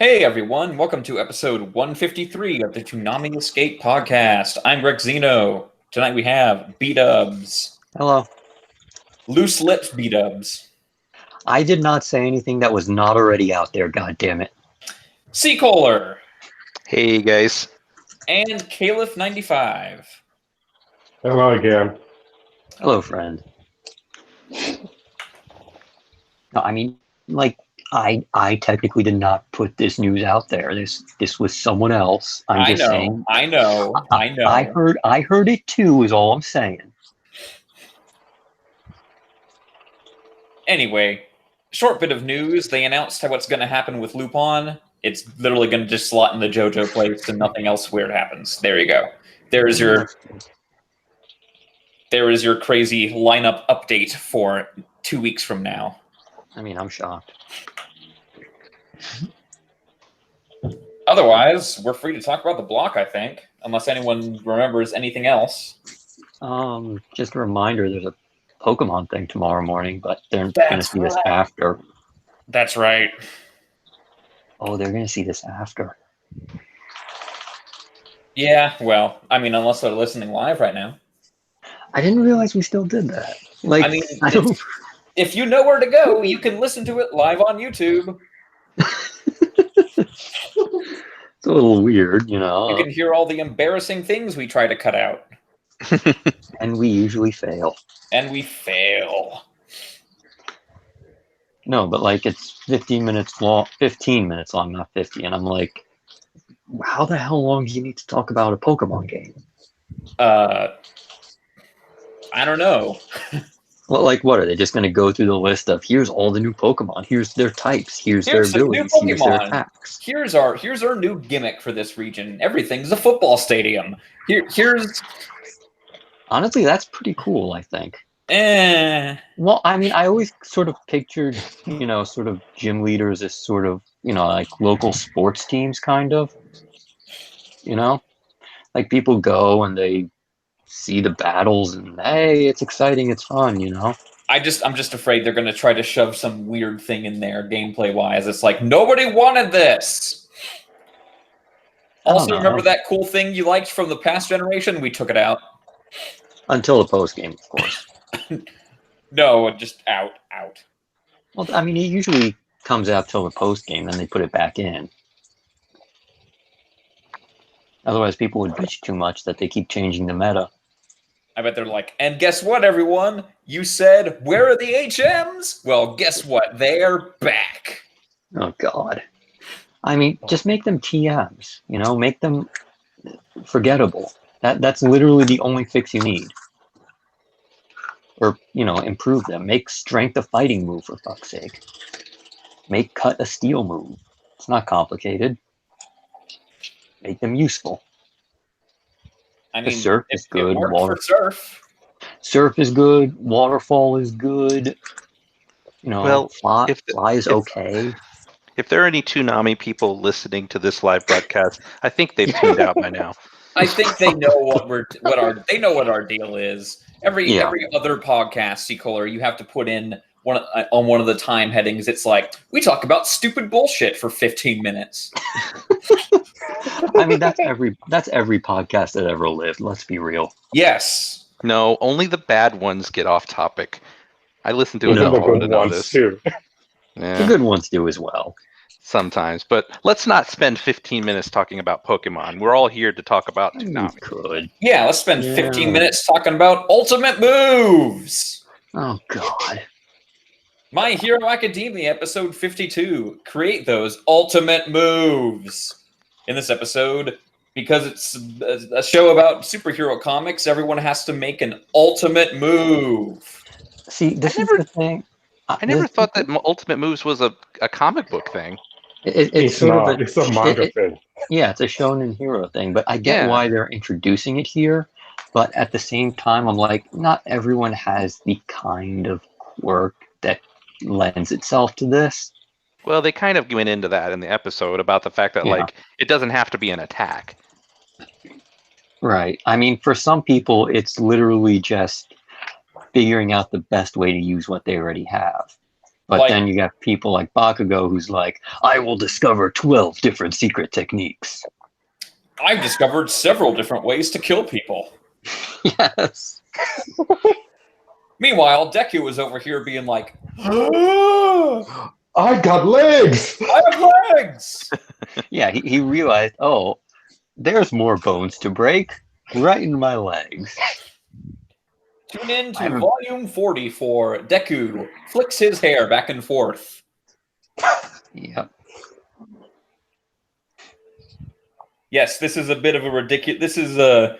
Hey everyone, welcome to episode 153 of the Toonami Escape podcast. I'm Greg Zeno. Tonight we have B-Dubs. Hello. Loose Lips B-Dubs. I did not say anything that was not already out there, God damn it. C-Kohler. Hey guys. And Caliph95. Hello again. Hello, friend. No, I mean, like, I technically did not put this news out there. This was someone else. I'm just saying. I know. I heard it too, is all I'm saying. Anyway, short bit of news. They announced what's going to happen with Lupin. It's literally going to just slot in the JoJo place and nothing else weird happens. There you go. There is your crazy lineup update for 2 weeks from now. I mean, I'm shocked. Otherwise, we're free to talk about the block, I think, unless anyone remembers anything else. Just a reminder, there's a Pokemon thing tomorrow morning, but they're going to see this after. That's right. Oh, they're going to see this after. Yeah, well, I mean, unless they're listening live right now. I didn't realize we still did that. Like, I mean, if you know where to go, you can listen to it live on YouTube. It's a little weird, you know. You can hear all the embarrassing things we try to cut out. And we usually fail. And we fail. No, but like it's 15 minutes long, not 50. And I'm like, how the hell long do you need to talk about a Pokemon game? I don't know. Well, like, what are they just going to go through the list of here's all the new Pokemon, here's their types, here's their abilities, here's their attacks. Here's our new gimmick for this region. Everything's a football stadium. Here's. Honestly, that's pretty cool, I think. Well, I mean, I always sort of pictured, sort of gym leaders as sort of, like local sports teams, kind of. Like people go and they see the battles and hey, it's exciting, it's fun, I'm just afraid they're gonna try to shove some weird thing in there gameplay wise. It's like nobody wanted this. Also, remember that cool thing you liked from the past generation? We took it out. Until the post game, of course. No, just out. Well, I mean, it usually comes out till the post game, then they put it back in. Otherwise, people would bitch too much that they keep changing the meta. I bet they're like, and guess what, everyone? You said, where are the HMs? Well, guess what? They're back. Oh, God. I mean, just make them TMs, make them forgettable. That's literally the only fix you need. Or, improve them. Make strength a fighting move, for fuck's sake. Make cut a steel move. It's not complicated. Make them useful. I mean, Surf is good. Surf is good. Waterfall is good. Fly is okay. If there are any Toonami people listening to this live broadcast, I think they've tuned out by now. I think they know what our deal is. Every other podcast, C-Kohler, you have to put in on one of the time headings. It's like we talk about stupid bullshit for 15 minutes. I mean, that's every podcast that ever lived. Let's be real. Yes. No, only the bad ones get off topic. I listen to enough to know this. Too. Yeah, the good ones do as well. Sometimes, but let's not spend 15 minutes talking about Pokemon. We're all here to talk about Toonami. Could. Yeah, let's spend 15 minutes talking about ultimate moves. Oh, God. My Hero Academia, episode 52. Create those ultimate moves. In this episode, because it's a show about superhero comics, everyone has to make an ultimate move. See, this is the thing. I never thought that Ultimate Moves was a comic book thing. It's a manga thing. Yeah, it's a shonen hero thing, but I get why they're introducing it here. But at the same time, I'm like, not everyone has the kind of quirk that lends itself to this. Well, they kind of went into that in the episode about the fact that it doesn't have to be an attack. Right. I mean, for some people, it's literally just figuring out the best way to use what they already have. But Like- then you got people like Bakugo who's like, I will discover 12 different secret techniques. I've discovered several different ways to kill people. Yes. Meanwhile, Deku was over here being like, I got legs! I have legs! Yeah, he realized, oh, there's more bones to break right in my legs. Tune in to I'm- volume 40 for Deku flicks his hair back and forth. Yep. Yes, this is a bit of a ridiculous. This is a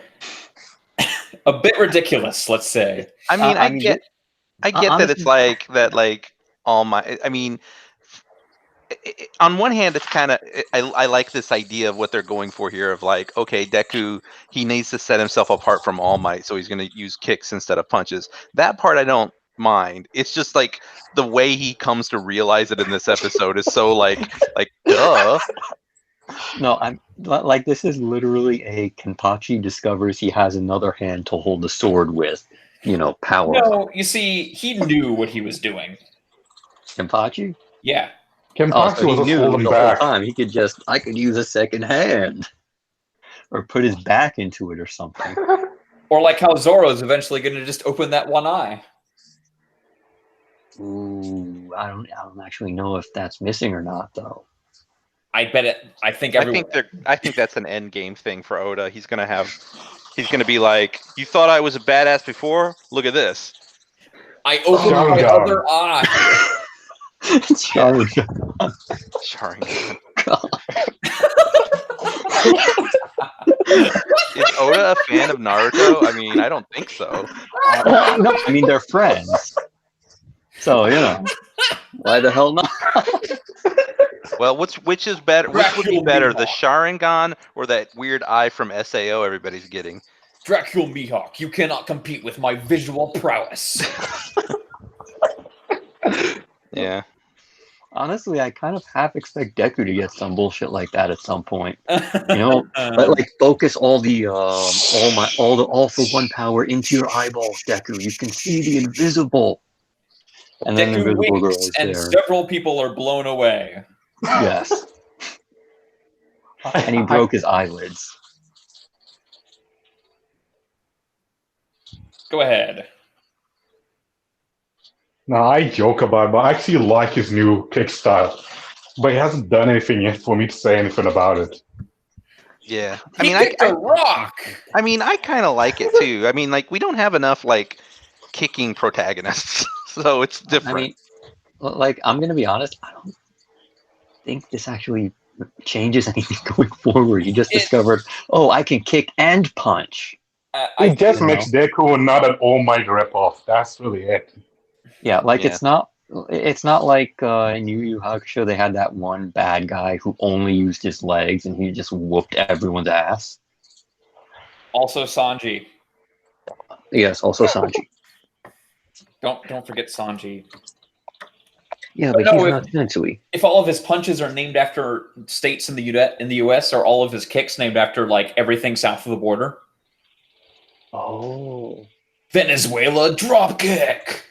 bit ridiculous, let's say. I mean, I get that honestly- it's like that. Like All Might. I mean, on one hand, it's kind of I like this idea of what they're going for here. Of like, okay, Deku, he needs to set himself apart from All Might, so he's going to use kicks instead of punches. That part I don't mind. It's just like the way he comes to realize it in this episode is so like duh. No, I'm like, this is literally a Kenpachi discovers he has another hand to hold the sword with, power. No, you see, he knew what he was doing. Kenpachi? Yeah. Kenpachi So he was just knew holding the back. whole time. I could use a second hand. Or put his back into it or something. Or like how Zoro's eventually going to just open that one eye. Ooh, I don't actually know if that's missing or not, though. I bet it. I think I everyone. think that's an end game thing for Oda. He's gonna be like, you thought I was a badass before? Look at this. I opened my Sharingan. other eye. Sharingan. Sharingan. God. Is Oda a fan of Naruto? I mean, I don't think so. No, I mean, they're friends. So, why the hell not? Well, which is better? Which would be better, the Sharingan or that weird eye from SAO everybody's getting? Dracula Mihawk, you cannot compete with my visual prowess. Yeah. Honestly, I kind of half expect Deku to get some bullshit like that at some point. But like focus all the all for one power into your eyeballs, Deku. You can see the invisible. And then the Deku invisible girl winks, is and there. several people are blown away. Yes. And he broke his eyelids. Go ahead. Now, I joke about it, but I actually like his new kick style. But he hasn't done anything yet for me to say anything about it. Yeah. He kicked a rock. I mean, I kind of like it too. I mean, like we don't have enough like kicking protagonists, so it's different. I mean, like, I'm gonna be honest, I don't think this actually changes anything going forward. You just discovered, I can kick and punch. It just makes Deku not an All Might ripoff. That's really it. Yeah, like it's not like in Yu Yu Hakusho they had that one bad guy who only used his legs and he just whooped everyone's ass. Also Sanji. Yes, also Sanji. Don't forget Sanji. Yeah, but he's not Sensui. If all of his punches are named after states in the US, are all of his kicks named after like everything south of the border? Oh. Venezuela drop kick.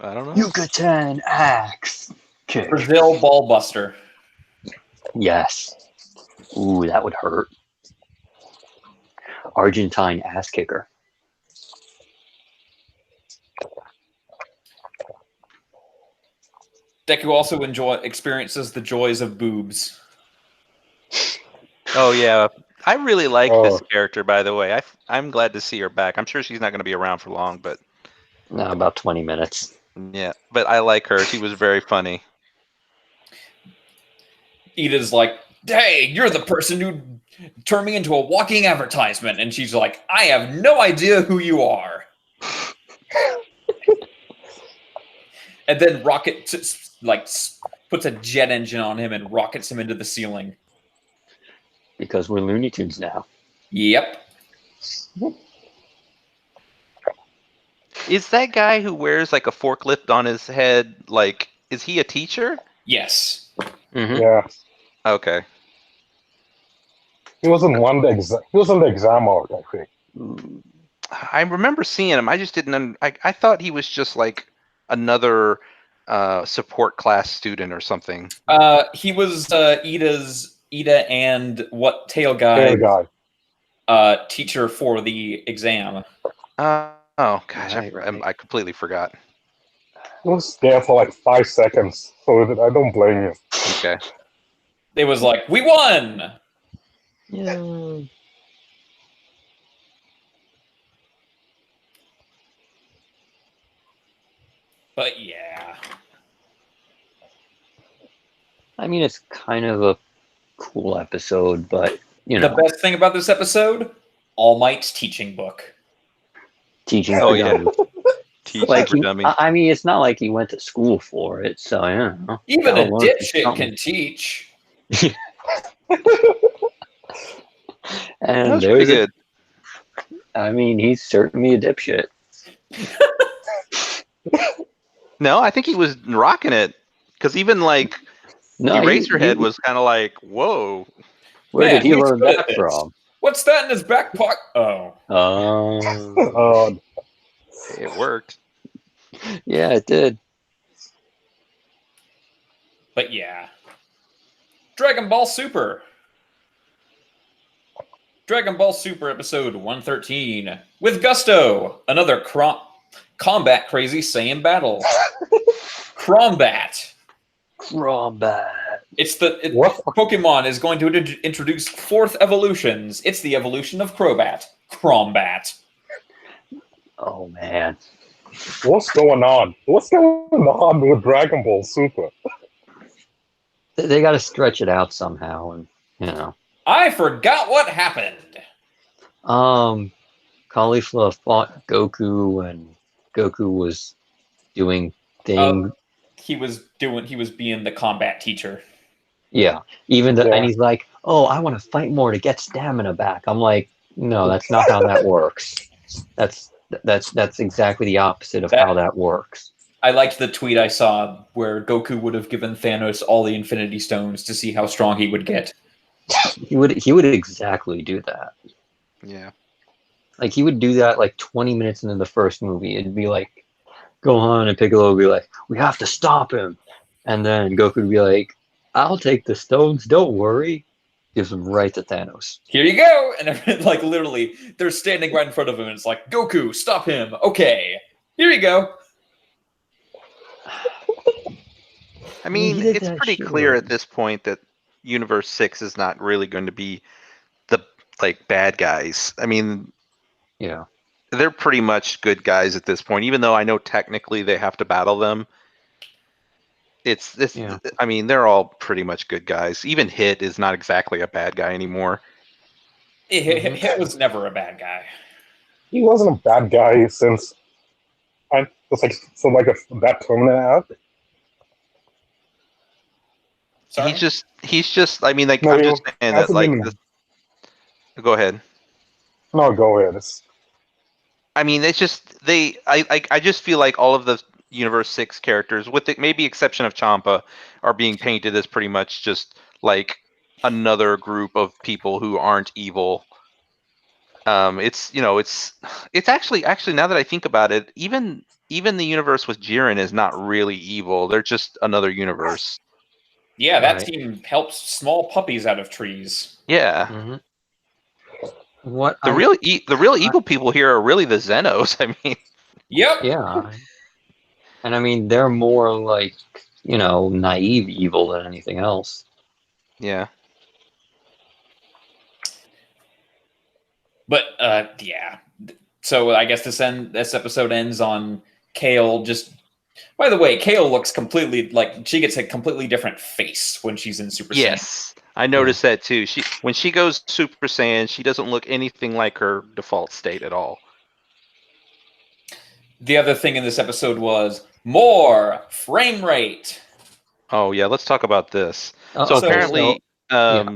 I don't know. Yucatan axe kick. Brazil ball buster. Yes. Ooh, that would hurt. Argentine ass kicker. Deku also experiences the joys of boobs. Oh yeah, I really like this character. By the way, I'm glad to see her back. I'm sure she's not going to be around for long, but No, about 20 minutes. yeah. But I like her. She was very funny. Ida's like, hey, you're the person who turned me into a walking advertisement. And she's like, I have no idea who you are. And then Rocket puts a jet engine on him and rockets him into the ceiling. Because we're Looney Tunes now. Yep. Is that guy who wears like a forklift on his head, like, is he a teacher? Yes. Mm-hmm. Yeah. Okay. He was on the exam hall, I think. I remember seeing him. I just didn't. I thought he was just like another support class student or something. He was Ida and what Tail Tail Guy guy. teacher for the exam. Oh gosh, Right. I completely forgot. He was there for like 5 seconds, so I don't blame you. Okay. It was like, we won! Yeah. But yeah. I mean, it's kind of a cool episode, but you The know, best thing about this episode, All Might's teaching book. teaching Oh for yeah. dummies. Teaching Like for dummies. I mean, it's not like he went to school for it, so yeah. Even gotta a learn dipshit something. can teach. That And was pretty there's good. I mean, he's certainly a dipshit. No, I think he was rocking it because even like No, Eraserhead was kind of like, whoa. Where Man, did he he's learn good at that this. from? What's that in his back pocket? Oh. It worked. Yeah, it did. But yeah. Dragon Ball Super. Dragon Ball Super episode 113. With Gusto. Another combat crazy Saiyan battle. Crombat. Crombat. What? Pokemon is going to introduce 4th evolutions. It's the evolution of Crobat. Crombat. Oh man. What's going on? What's going on with Dragon Ball Super? They got to stretch it out somehow, and you know. I forgot what happened. Caulifla fought Goku, and Goku was doing things. He was being the combat teacher. Yeah, even the Yeah. and he's like, "Oh, I want to fight more to get stamina back." I'm like, "No, that's not how that works. That's exactly the opposite of how that works." I liked the tweet I saw where Goku would have given Thanos all the Infinity Stones to see how strong he would get. He would exactly do that. Yeah. Like he would do that like 20 minutes into the first movie. It'd be like Gohan and Piccolo would be like, "We have to stop him," and then Goku would be like, "I'll take the stones. Don't worry." Gives them right to Thanos. Here you go, and like literally, they're standing right in front of him, and it's like, Goku, stop him. Okay, here you go. I mean, He did it's that pretty shit clear right. at this point that Universe 6 is not really going to be the like bad guys. I mean, Yeah. they're pretty much good guys at this point, even though I know technically they have to battle them. Yeah. I mean, they're all pretty much good guys. Even Hit is not exactly a bad guy anymore. Hit was never a bad guy. He wasn't a bad guy since I was like that tournament out. Sorry? He's just. I mean, like No, I'm he just saying that. hasn't Like, been- go ahead. No, go ahead. I mean, it's just I just feel like all of the Universe 6 characters, with the maybe exception of Champa, are being painted as pretty much just like another group of people who aren't evil. It's it's actually now that I think about it, even the universe with Jiren is not really evil. They're just another universe. Yeah, that Right. team helps small puppies out of trees. Yeah. Mm-hmm. What The real evil people here are really the Xenos. I mean, Yep. Yeah. And I mean, they're more like, naive evil than anything else. yeah. But yeah. So I guess this episode ends on Kale just. By the way, Kale looks completely like she gets a completely different face when she's in Super Saiyan. Yes, I noticed that too. When she goes Super Saiyan, she doesn't look anything like her default state at all. The other thing in this episode was more frame rate. Oh yeah, let's talk about this. So Okay, apparently, yeah.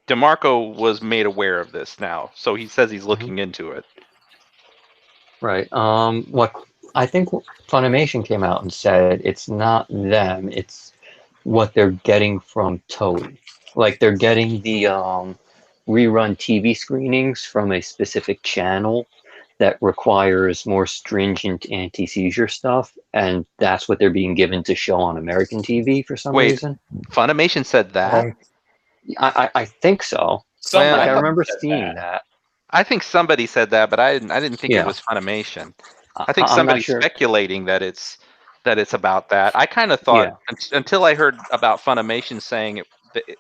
DeMarco was made aware of this now, so he says he's Mm-hmm. looking into it. Right. What I think Funimation came out and said it's not them, it's what they're getting from Toei. Like they're getting the rerun TV screenings from a specific channel, that requires more stringent anti-seizure stuff, and that's what they're being given to show on American TV for some Wait. reason. Funimation said that? I think so. Somebody Like I remember said seeing that. I think somebody said that, but I didn't think Yeah. it was Funimation. I think I'm not somebody's sure. speculating that it's about that. I kind of thought until I heard about Funimation saying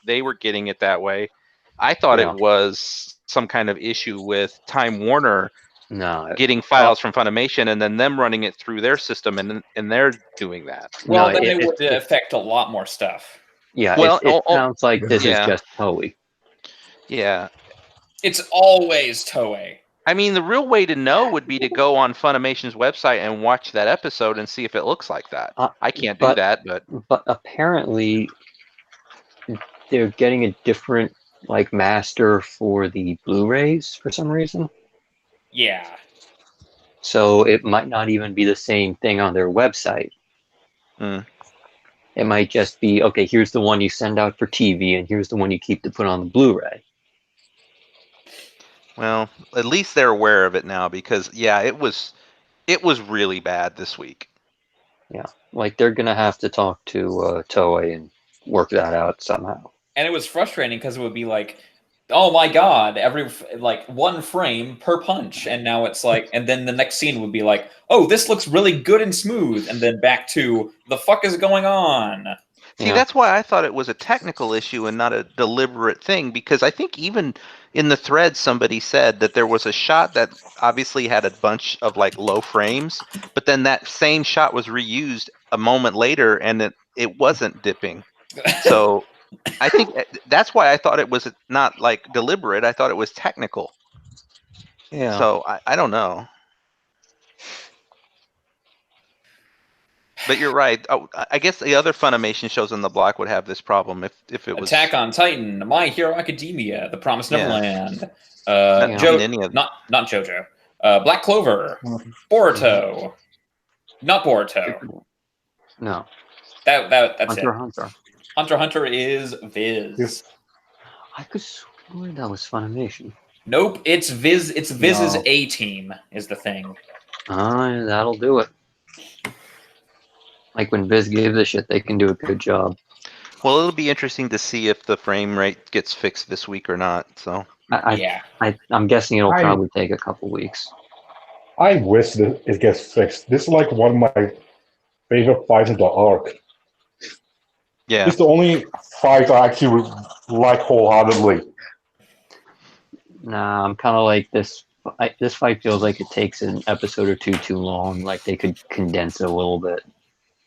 they were getting it that way. I thought Yeah. it was some kind of issue with Time Warner No. getting files from Funimation and then them running it through their system and they're doing that. Well, No, then it would affect a lot more stuff. Yeah, Well, it sounds like this is yeah. just Toei. Yeah. It's always Toei. I mean, the real way to know would be to go on Funimation's website and watch that episode and see if it looks like that. I can't do that, but apparently they're getting a different like master for the Blu-rays for some reason. Yeah. So it might not even be the same thing on their website. Mm. It might just be, okay, here's the one you send out for TV, and here's the one you keep to put on the Blu-ray. Well, at least they're aware of it now because yeah, it was really bad this week. Yeah, like they're gonna have to talk to Toei and work that out somehow. And it was frustrating because it would be like, oh my god, every like one frame per punch, and now it's like, and then the next scene would be like, oh, this looks really good and smooth, and then back to the fuck is going on. See, that's why I thought it was a technical issue and not a deliberate thing, because I think even in the thread somebody said that there was a shot that obviously had a bunch of like low frames, but then that same shot was reused a moment later and it wasn't dipping. So I think that's why I thought it was not like deliberate. I thought it was technical. Yeah. So I don't know. But you're right. Oh, I guess the other Funimation shows on the block would have this problem if it was Attack on Titan, My Hero Academia, The Promised Neverland, Not any of not JoJo, Black Clover, Boruto, not Boruto. No. That's Hunter it. x Hunter. Hunter x Hunter is Viz. Yes. I could swear that was Funimation. Nope, it's Viz. It's Viz's No. A team is the thing. That'll do it. Like when Viz gives a shit, they can do a good job. Well, it'll be interesting to see if the frame rate gets fixed this week or not. So I'm guessing it'll probably take a couple weeks. I wish that it gets fixed. This is like one of my favorite fights in the arc. Yeah, it's the only fight I actually like wholeheartedly. Nah, I'm kind of like this. This fight feels like it takes an episode or two too long. Like they could condense it a little bit,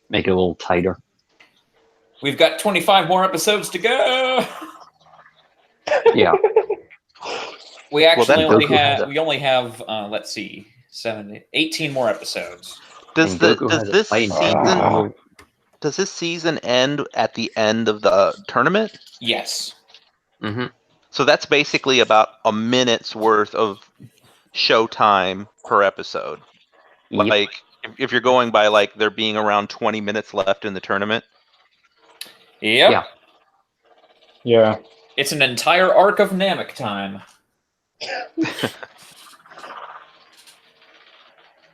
make it a little tighter. We've got 25 more episodes to go. Yeah. We actually Goku only have let's see, 18 more episodes. Does this season end at the end of the tournament? Yes. Mm-hmm. So that's basically about a minute's worth of show time per episode. Yep. Like if you're going by like there being around 20 minutes left in the tournament. Yep. Yeah. It's an entire arc of Namek time.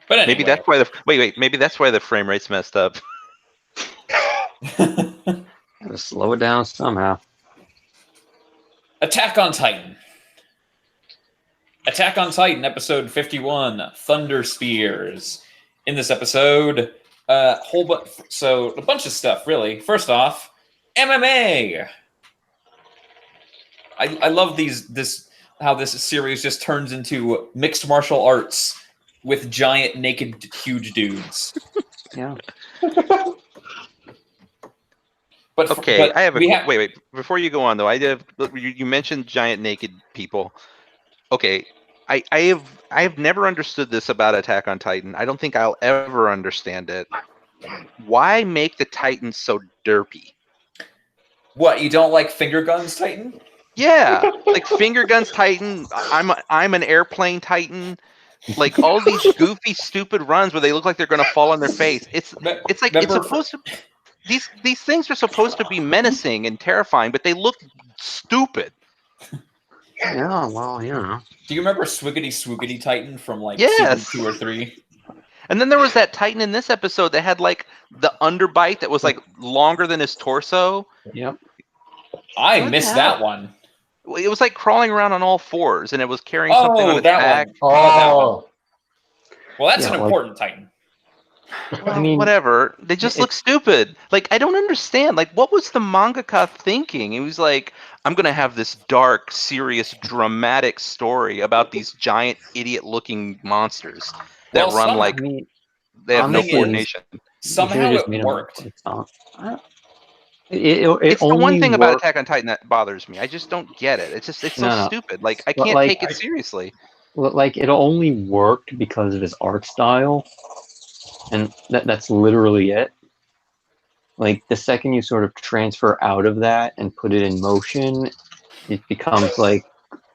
But anyway. Maybe that's why maybe that's why the frame rate's messed up. Gotta slow it down somehow. Attack on Titan. Attack on Titan, episode 51, Thunder Spears. In this episode, a bunch of stuff, really. First off, MMA. I love how this series just turns into mixed martial arts with giant, naked, huge dudes. Yeah. But okay, wait. Before you go on though, you mentioned giant naked people. Okay, I have never understood this about Attack on Titan. I don't think I'll ever understand it. Why make the Titans so derpy? What, you don't like finger guns, Titan? Yeah, like finger guns Titan. I'm an airplane Titan. Like all these goofy, stupid runs where they look like they're gonna fall on their face. It's supposed to. These things are supposed to be menacing and terrifying, but they look stupid. Yeah, well, you know. Do you remember Swiggity Swoogity Titan from like Yes. season 2 or 3? And then there was that Titan in this episode that had like the underbite that was like longer than his torso. Yep. I What missed the hell? that one. It was like crawling around on all fours, and it was carrying something on Oh, its that back. one. Oh, that one. Oh, Well, that's Yeah, an like- important Titan. Well, I mean, whatever. They just look stupid. Like, I don't understand. Like, what was the mangaka thinking? He was like, I'm going to have this dark, serious, dramatic story about these giant, idiot-looking monsters that Well, run some- like I mean, they have no honestly, coordination. Somehow it worked. It's the one only thing about worked- Attack on Titan that bothers me. I just don't get it. It's so No. stupid. Like, I But, can't like, take it seriously. Well, like it only worked because of his art style, and that's literally it. Like the second you sort of transfer out of that and put it in motion, it becomes like,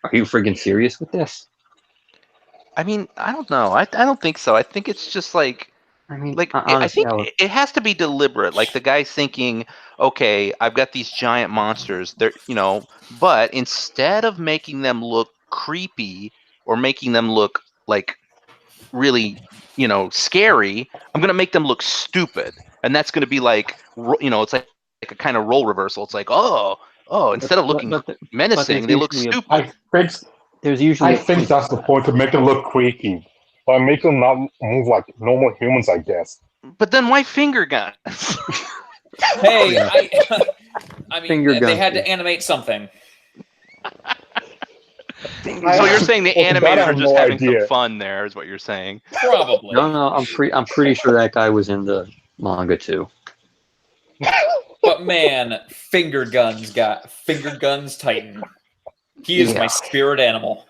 are you friggin' serious with this? I mean, I don't know. I don't think so. I think it's just like I mean, I honestly, think it has to be deliberate. Like the guy's thinking, okay, I've got these giant monsters. They're but instead of making them look creepy or making them look like really, scary, I'm gonna make them look stupid, and that's gonna be like, it's like a kind of role reversal. It's like, oh, instead of looking menacing, they look stupid. I think there's usually. I think that's the point, to make it look creepy, but make them not move like normal humans, I guess. But then why finger guns? Hey, Yeah. I mean, Finger they guns, had to dude. animate something. So you're saying the Well, that I animators are have just no having idea. some fun there, is what you're saying. Probably. No, I'm pretty sure that guy was in the manga too. But man, Finger Guns Titan. He is my Yeah. spirit animal.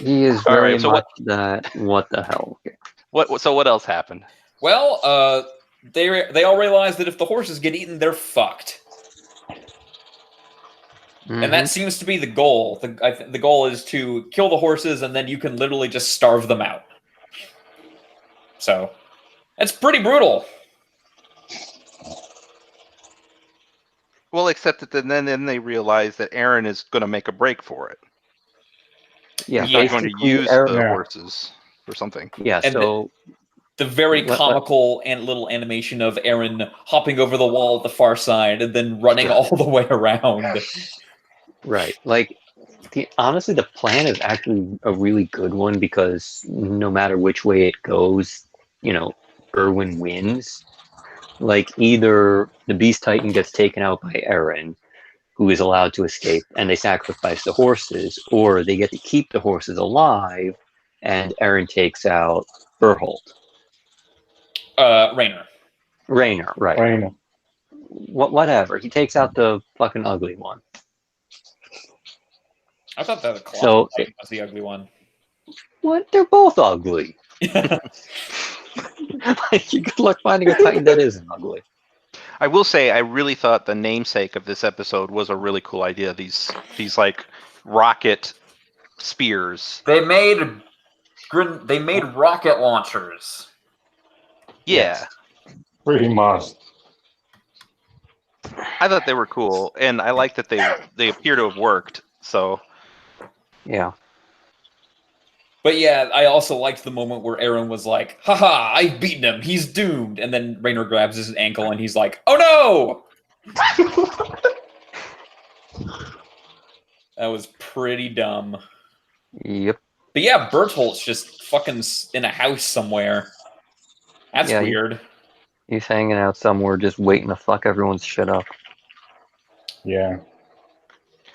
He is All very right, so much that. What the hell? So what else happened? Well, they all realize that if the horses get eaten, they're fucked. And that seems to be the goal. The goal is to kill the horses, and then you can literally just starve them out. So, that's pretty brutal. Well, except that then they realize that Aaron is going to make a break for it. Yeah, He's not going to basically, use Aaron- the Yeah. horses or something. Yeah, And so The very Let- comical and little animation of Aaron hopping over the wall at the far side and then running all the way around. right, like honestly, the plan is actually a really good one because no matter which way it goes, Erwin wins. Like either the Beast Titan gets taken out by Eren, who is allowed to escape, and they sacrifice the horses, or they get to keep the horses alive, and Eren takes out Berhold. Rainer. Rainer, right. Rainer. Whatever. He takes out the fucking ugly one. I thought that the So- Titan was the ugly one. What? They're both ugly. Like, you good luck finding a Titan that isn't ugly. I will say, I really thought the namesake of this episode was a really cool idea. These like rocket spears. They made rocket launchers. Yeah, Yes. Pretty much. I thought they were cool, and I like that they appear to have worked. So Yeah. But yeah, I also liked the moment where Aaron was like, haha, I've beaten him, he's doomed. And then Rainer grabs his ankle and he's like, oh no! That was pretty dumb. Yep. But yeah, Bertolt's just fucking in a house somewhere. That's Yeah, weird. He's hanging out somewhere just waiting to fuck everyone's shit up. Yeah.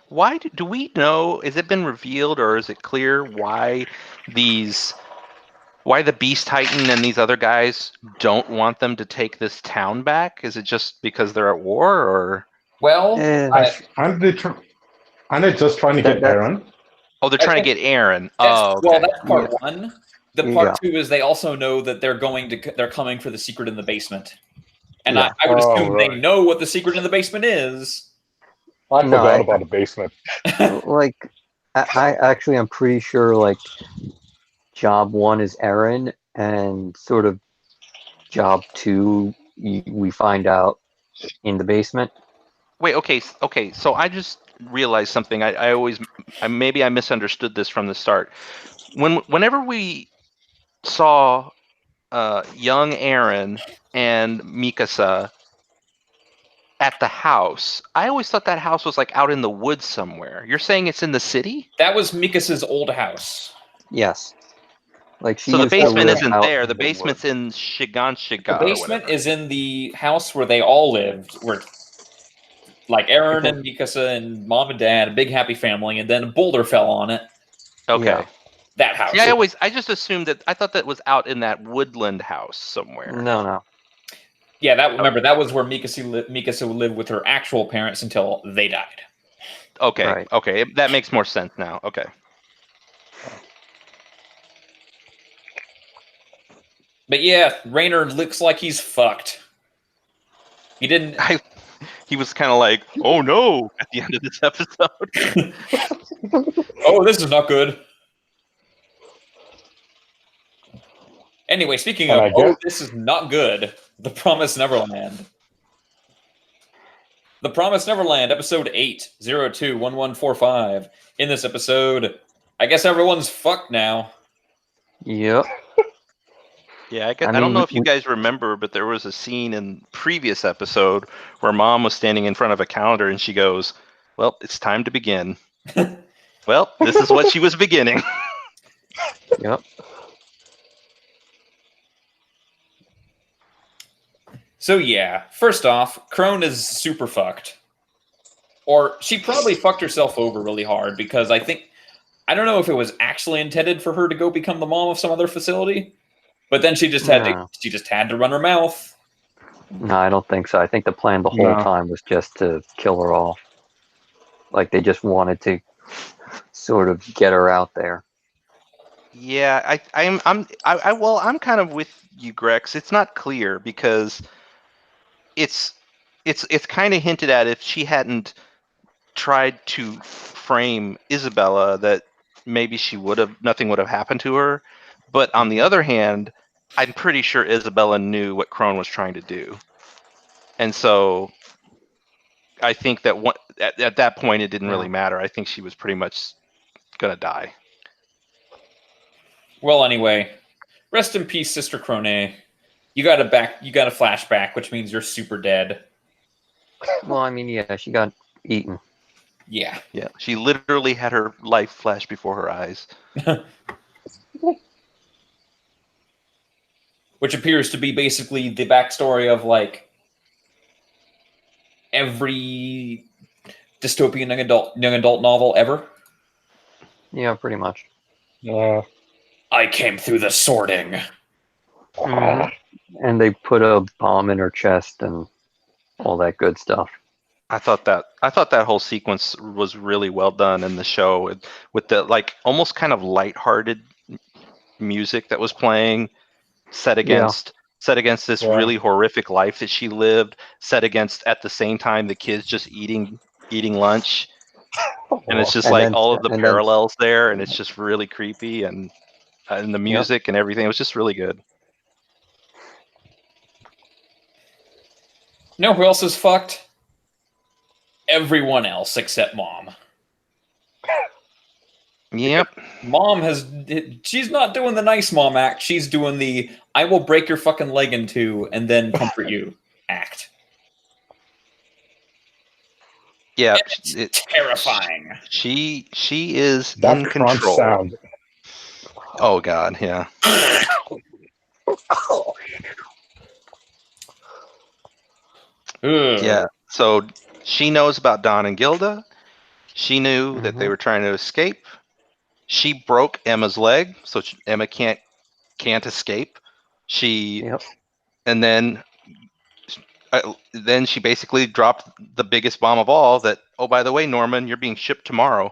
why do we know? Has it been revealed, or is it clear why the Beast Titan and these other guys don't want them to take this town back? Is it just because they're at war, or? Well, Aren't they just trying to get That- Eren? Oh, they're trying to get Aaron. Well, Okay. that's part one. The Yeah. part two is they also know that they're coming for the secret in the basement, and Yeah. I would Oh, assume they right. know what the secret in the basement is. I No, forgot about the basement. Like, I'm pretty sure, like, job one is Eren, and sort of job two, we find out in the basement. Wait. Okay. So I just realize something. Maybe I misunderstood this from the start. Whenever we saw young Aaron and Mikasa at the house, I always thought that house was like out in the woods somewhere. You're saying it's in the city? That was Mikasa's old house. Yes. Like she So the used to basement live isn't out there. in The basement's woods. in Shiganshiga The or basement whatever. is in the house where they all lived, where like Aaron and Mikasa and mom and dad, a big happy family, and then a boulder fell on it. Okay. Yeah. That house. See, I just assumed that. I thought that was out in that woodland house somewhere. No. Yeah, that was where Mikasa lived with her actual parents until they died. Okay. Right. Okay. That makes more sense now. Okay. But yeah, Raynor looks like he's fucked. He didn't. He was kind of like, "Oh no!" at the end of this episode. Oh, this is not good. Anyway, speaking And of, I guess- this is not good. The Promised Neverland. The Promised Neverland, episode 8021145. In this episode, I guess everyone's fucked now. Yep. Yeah, I I don't mean, know if you guys remember, but there was a scene in previous episode where Mom was standing in front of a calendar and she goes, "Well, it's time to begin." Well, this is what she was beginning. Yep. So yeah, first off, Crone is super fucked. Or she probably fucked herself over really hard because I don't know if it was actually intended for her to go become the mom of some other facility, but then she just had to run her mouth. No, I don't think so. I think the plan the whole time was just to kill her off. Like they just wanted to sort of get her out there. Yeah, I'm kind of with you, Grex. It's not clear because it's kind of hinted at if she hadn't tried to frame Isabella that maybe nothing would have happened to her. But on the other hand, I'm pretty sure Isabella knew what Crone was trying to do. And so I think that at that point it didn't really matter. I think she was pretty much gonna die. Well, anyway, rest in peace, Sister Crone. You got a flashback, which means you're super dead. Well, I mean, yeah, she got eaten. Yeah. Yeah, she literally had her life flash before her eyes. Which appears to be basically the backstory of like every dystopian young adult novel ever. Yeah, pretty much. I came through the sorting. And they put a bomb in her chest and all that good stuff. I thought that whole sequence was really well done in the show with the like almost kind of lighthearted music that was playing set against this really horrific life that she lived, set against at the same time the kids just eating lunch. And it's just all of the parallels there, and it's just really creepy, and the music and everything. It was just really good. You know who else is fucked? Everyone else except Mom. Yep. Mom she's not doing the nice mom act. She's doing the I will break your fucking leg in two and then comfort you act. Yeah. It's terrifying. She is That in crunch control. sound. Oh God, yeah. Yeah. So she knows about Don and Gilda. She knew that they were trying to escape. She broke Emma's leg, so Emma can't escape. And then she basically dropped the biggest bomb of all. That, oh, by the way, Norman, you're being shipped tomorrow.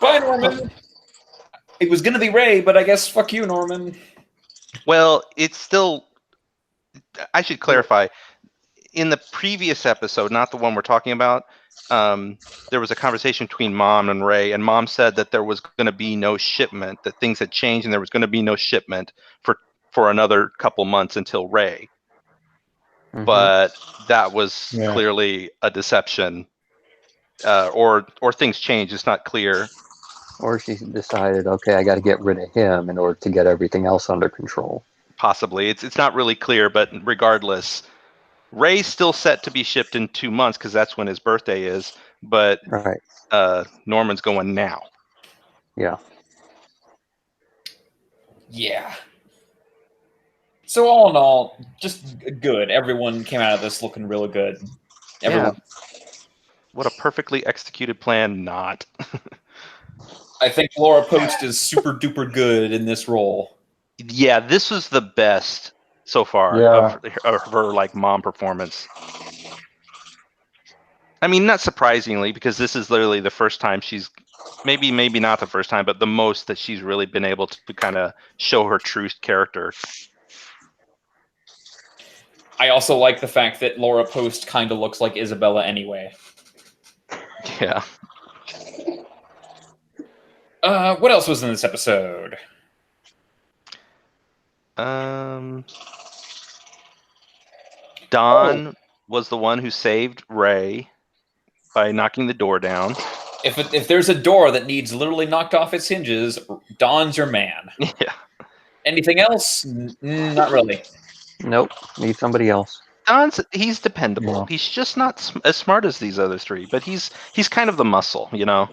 Bye, Norman. It was gonna be Ray, but I guess fuck you, Norman. Well, it's still. I should clarify. In the previous episode, not the one we're talking about, there was a conversation between Mom and Ray, and Mom said that there was going to be no shipment, that things had changed, and there was going to be no shipment for another couple months until Ray. But that was clearly a deception. or things change. It's not clear. Or she decided, okay, I got to get rid of him in order to get everything else under control. Possibly, it's not really clear, but regardless, Ray's still set to be shipped in 2 months because that's when his birthday is. But Right. Norman's going now. Yeah. Yeah. So all in all, just good. Everyone came out of this looking really good. Everyone. Yeah. What a perfectly executed plan, not. I think Laura Post is super duper good in this role. Yeah, this was the best so far of her like mom performance. I mean, not surprisingly, because this is literally the first time she's maybe not the first time, but the most that she's really been able to kind of show her true character. I also like the fact that Laura Post kind of looks like Isabella anyway. Yeah. What else was in this episode? Don was the one who saved Ray by knocking the door down. If there's a door that needs literally knocked off its hinges, Don's your man. Yeah. Anything else? Not really. Nope. Need somebody else. He's dependable. Yeah. He's just not as smart as these other three, but he's kind of the muscle, you know.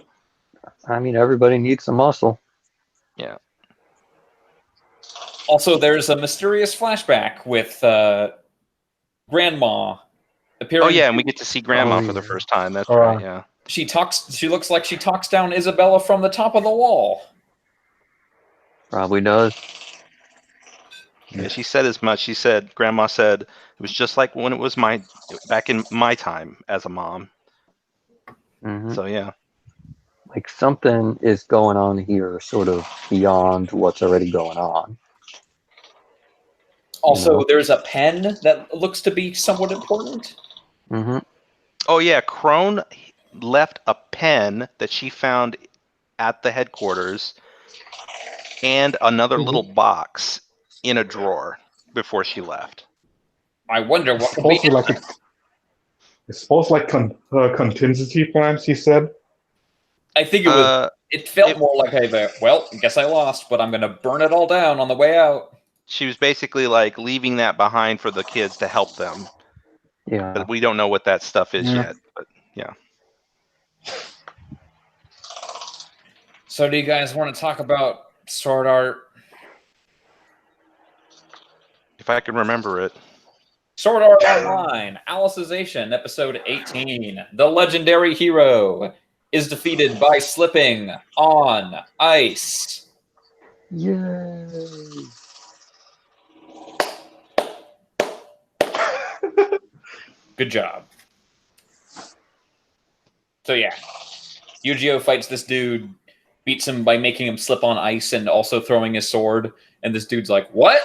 I mean, everybody needs some muscle. Yeah. Also, there's a mysterious flashback with Grandma appearing. Oh yeah, and we get to see Grandma for the first time. That's right. Yeah. She looks like she talks down Isabella from the top of the wall. Probably does. Yeah, she said as much. Grandma said it was just like when it was back in my time as a mom. Mm-hmm. So yeah. Like something is going on here, sort of beyond what's already going on. Also, there's a pen that looks to be somewhat important. Mm-hmm. Oh yeah, Crone left a pen that she found at the headquarters and another little box in a drawer before she left. I wonder what could be it's supposed like contingency plan, she said. I think it was. It felt more like well, guess I lost, but I'm going to burn it all down on the way out. She was basically like leaving that behind for the kids to help them. Yeah. But we don't know what that stuff is yet. But yeah. So do you guys want to talk about Sword Art? If I can remember it. Sword Art Online, Alicization, episode 18. The legendary hero is defeated by slipping on ice. Yay! Good job. So yeah, Yu-Gi-Oh fights this dude, beats him by making him slip on ice and also throwing his sword, and this dude's like, what?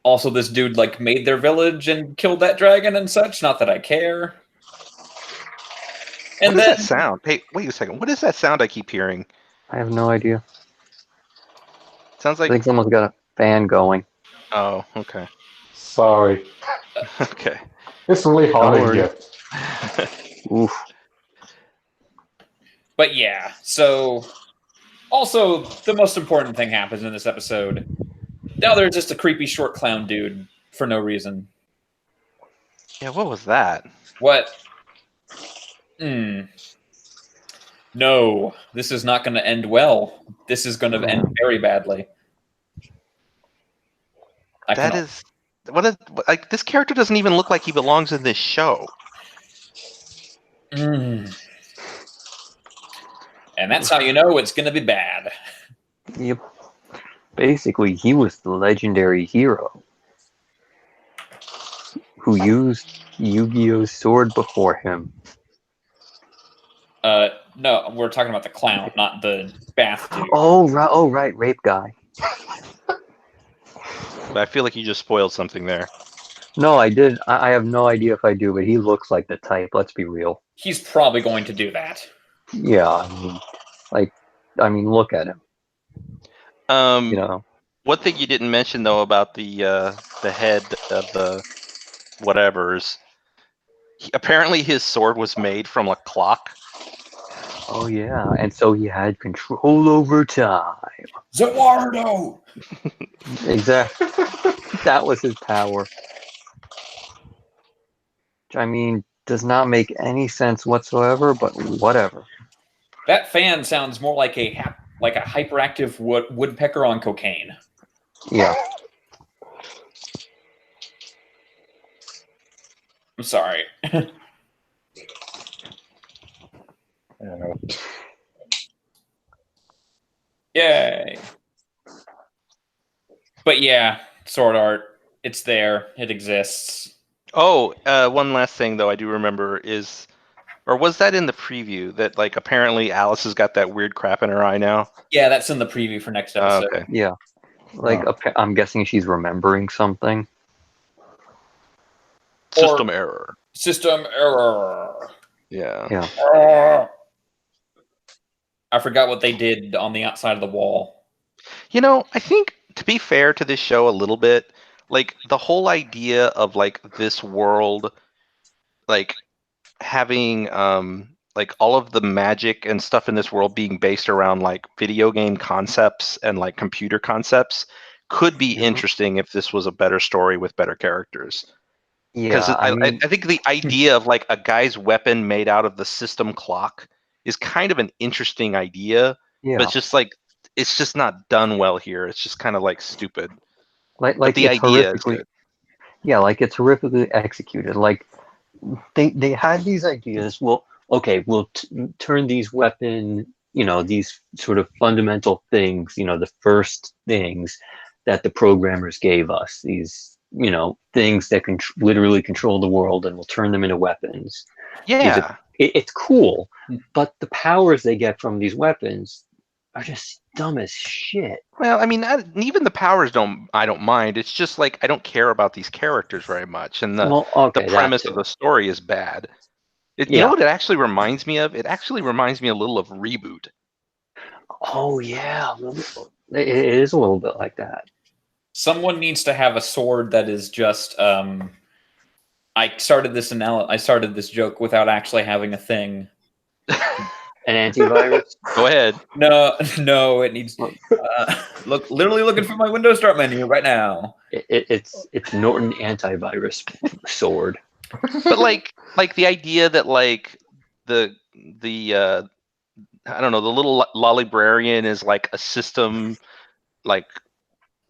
Also, this dude like made their village and killed that dragon and such. Not that I care. And what does that sound? Hey, wait a second. What is that sound I keep hearing? I have no idea. Sounds like I think someone's got a fan going. Oh, okay. Sorry. Okay. It's really hard to get. Oof. But yeah, so also the most important thing happens in this episode. Now there's just a creepy short clown dude for no reason. Yeah, what was that? What? No, this is not going to end well. This is going to end very badly. Like this character doesn't even look like he belongs in this show. And that's how you know it's going to be bad. Yep. Basically, he was the legendary hero who used Yu-Gi-Oh's sword before him. No, we're talking about the clown, not the bath dude. Oh, right, rape guy. But I feel like you just spoiled something there. No, I did. I have no idea if I do, but he looks like the type. Let's be real. He's probably going to do that. Yeah, I mean, look at him. One thing you didn't mention though about the head of the whatevers Apparently his sword was made from a clock. Oh yeah, and so he had control over time. Zawardo! Exactly. That was his power. Which, I mean, does not make any sense whatsoever, but whatever. That fan sounds more like a hyperactive woodpecker on cocaine. Yeah. I'm sorry. Yay. But yeah, sword art. It's there. It exists. Oh, one last thing though I do remember is, or was that in the preview that like apparently Alice has got that weird crap in her eye now? Yeah, that's in the preview for next episode. Okay. Yeah. Like, I'm guessing she's remembering something. System error. System error. Yeah. Yeah. I forgot what they did on the outside of the wall. You know, I think to be fair to this show a little bit, like the whole idea of like this world, like having like all of the magic and stuff in this world being based around like video game concepts and like computer concepts could be interesting if this was a better story with better characters. Because Yeah, I mean, I think the idea of like a guy's weapon made out of the system clock is kind of an interesting idea, yeah. but it's just like it's just not done well here. It's just kind of like stupid. Like But the it's idea is horrifically, good. yeah, like it's horrifically executed. Like they had these ideas. Well, okay, we'll turn these these sort of fundamental things, the first things that the programmers gave us, these, things that can literally control the world, and we'll turn them into weapons. Yeah. It's cool, but the powers they get from these weapons are just dumb as shit. Well, I mean, even the powers I don't mind. It's just like I don't care about these characters very much, and the premise of the story is bad. You know what it actually reminds me of? It actually reminds me a little of Reboot. Oh yeah, it is a little bit like that. Someone needs to have a sword that is just. I started this joke without actually having a thing. An antivirus? Go ahead. No, it needs. Literally looking for my Windows Start menu right now. It's Norton antivirus sword. But like the idea that like the I don't know, the little librarian is like a system, like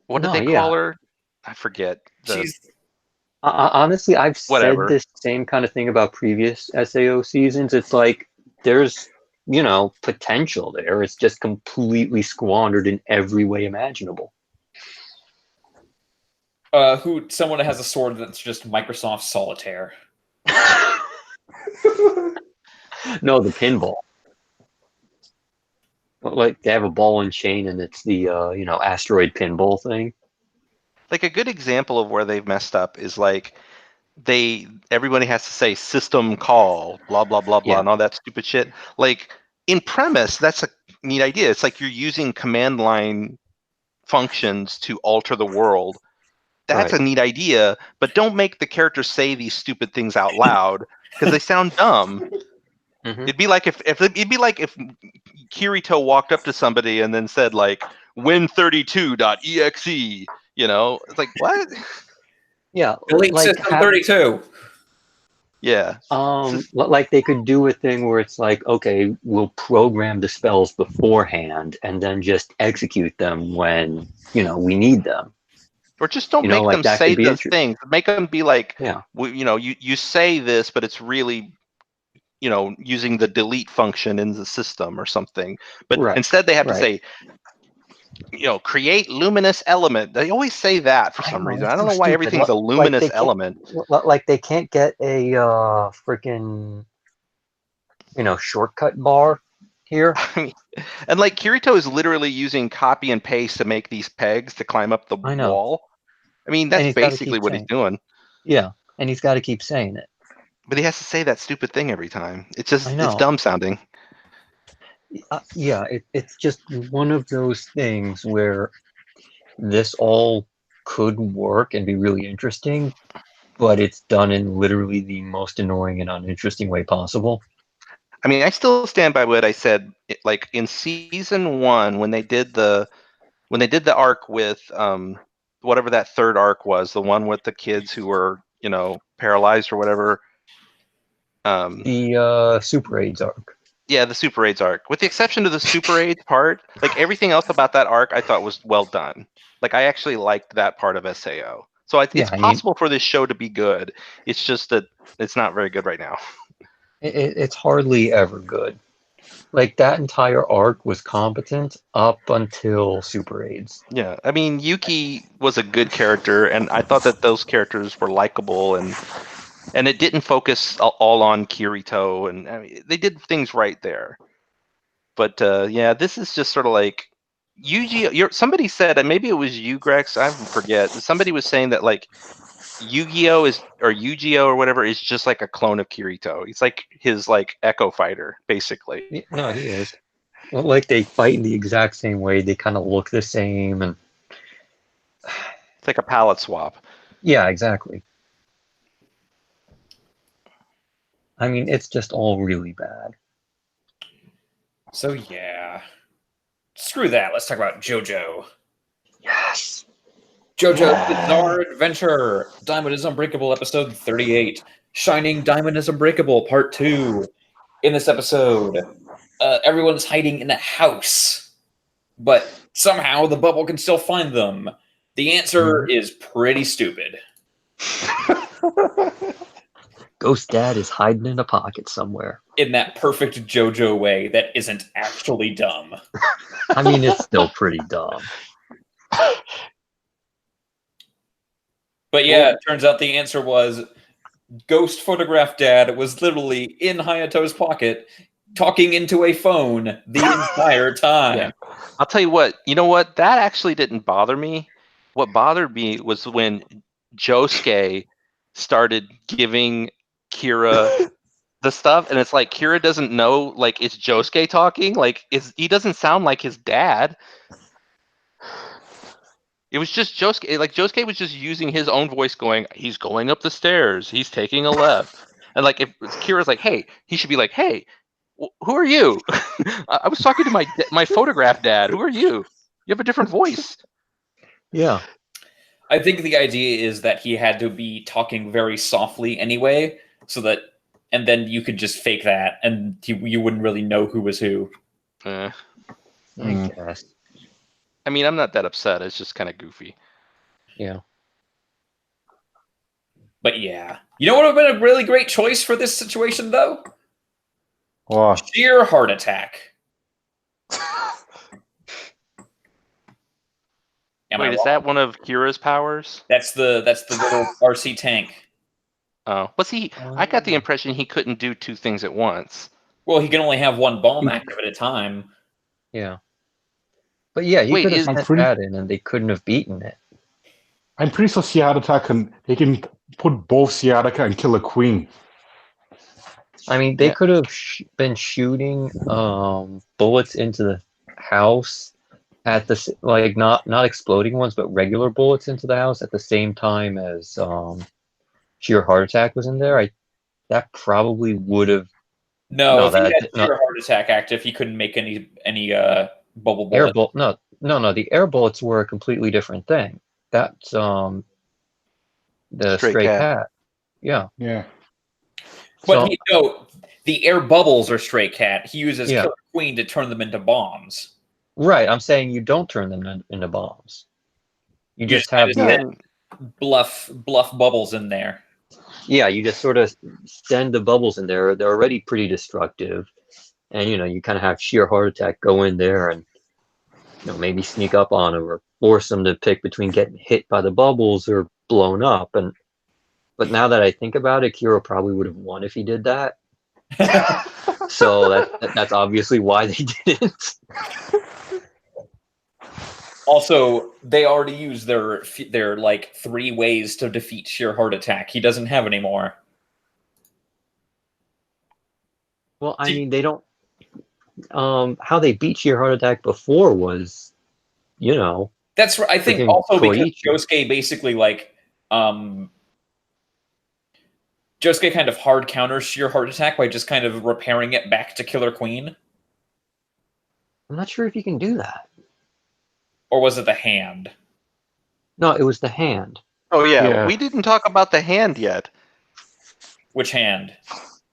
what did they call her? I forget. She's honestly, I've said whatever. this same kind of thing about previous SAO seasons. It's like there's potential there. It's just completely squandered in every way imaginable. Someone that has a sword that's just Microsoft Solitaire. No, the pinball. Like they have a ball and chain, and it's the asteroid pinball thing. Like a good example of where they've messed up is like everybody has to say system call, blah blah blah blah, and all that stupid shit. Like in premise, that's a neat idea. It's like you're using command line functions to alter the world. That's a neat idea, but don't make the characters say these stupid things out loud because they sound dumb. Mm-hmm. It'd be like if Kirito walked up to somebody and then said like win32.exe, it's like what? Yeah, Delete like System 32. Yeah. Like they could do a thing where it's like, okay, we'll program the spells beforehand and then just execute them when we need them. Or just don't make them say the things. Make them be like, yeah, you say this, but it's really, using the delete function in the system or something. But instead they have to say, create luminous element. They always say that for some reason. I don't know why everything's a luminous element. Like they can't get a freaking shortcut bar here. And like Kirito is literally using copy and paste to make these pegs to climb up the wall. I mean, that's basically what he's doing. Yeah, and he's got to keep saying it. But he has to say that stupid thing every time. It's dumb sounding. Yeah, it's just one of those things where this all could work and be really interesting, but it's done in literally the most annoying and uninteresting way possible. I mean, I still stand by what I said. Like in season 1, when they did the arc with whatever that third arc was, the one with the kids who were paralyzed or whatever. The Super AIDS arc. Yeah, the Super AIDS arc. With the exception of the Super AIDS part, like everything else about that arc, I thought was well done. Like I actually liked that part of SAO. So it's possible for this show to be good. It's just that it's not very good right now. It's hardly ever good. Like that entire arc was competent up until Super AIDS. Yeah, I mean Yuki was a good character, and I thought that those characters were likable, and it didn't focus all on Kirito, and I mean, they did things right there. But yeah, this is just sort of like Yu-Gi-Oh! Somebody said, and maybe it was you, Grex, I forget. Somebody was saying that like Yu-Gi-Oh! Or Yu-Gi-Oh! Or whatever is just like a clone of Kirito. He's like his like Echo Fighter, basically. No, he is. Well, like they fight in the exact same way. They kind of look the same, and it's like a palette swap. Yeah, exactly. I mean, it's just all really bad. So yeah, screw that. Let's talk about JoJo. Yes. JoJo's Bizarre Adventure, Diamond is Unbreakable, episode 38. Shining Diamond is Unbreakable, part 2. In this episode, everyone's hiding in a house, but somehow the bubble can still find them. The answer is pretty stupid. Ghost Dad is hiding in a pocket somewhere. In that perfect JoJo way that isn't actually dumb. I mean, it's still pretty dumb. But yeah, it turns out the answer was Ghost Photograph Dad was literally in Hayato's pocket talking into a phone the entire time. Yeah. I'll tell you what, that actually didn't bother me. What bothered me was when Josuke started giving Kira the stuff, and it's like Kira doesn't know, like, it's Josuke talking, like he doesn't sound like his dad. It was just Josuke, like Josuke was just using his own voice going, he's going up the stairs, he's taking a left. And like if Kira's like, hey, he should be like, hey, who are you? I was talking to my photograph dad. Who are you? You have a different voice. Yeah. I think the idea is that he had to be talking very softly anyway, so that, and then you could just fake that, and you wouldn't really know who was who. I guess. I mean, I'm not that upset. It's just kind of goofy. Yeah. But yeah. You know what would have been a really great choice for this situation, though? What? Sheer heart attack. Wait, is that one of Kira's powers? That's the little RC tank. Oh, but see, I got the impression he couldn't do two things at once. Well, he can only have one bomb active at a time. Yeah. But yeah, he could have sent that in and they couldn't have beaten it. I'm pretty sure Sciatica they can put both Sciatica and Killer Queen. I mean, they could have been shooting bullets into the house at the like not exploding ones, but regular bullets into the house at the same time as Sheer Heart Attack was in there. That probably would have. No, if he had Sheer Heart Attack active, he couldn't make any bubble bullets. No. The air bullets were a completely different thing. That's the stray cat. Yeah. Yeah. But the air bubbles are stray cat. He uses Killer Queen to turn them into bombs. Right. I'm saying you don't turn them into bombs. You just have bluff bubbles in there. Yeah, you just sort of send the bubbles in there. They're already pretty destructive. And, you kind of have Sheer Heart Attack go in there and, maybe sneak up on them or force them to pick between getting hit by the bubbles or blown up. But now that I think about it, Kira probably would have won if he did that. So that's obviously why they didn't. Also, they already used their like 3 ways to defeat Sheer Heart Attack. He doesn't have any more. Well, I mean, they don't. How they beat Sheer Heart Attack before was, That's right. I think also because Josuke basically like Josuke kind of hard counters Sheer Heart Attack by just kind of repairing it back to Killer Queen? I'm not sure if you can do that. Or was it the hand? No, it was the hand. Oh Yeah. we didn't talk about the hand yet. Which hand?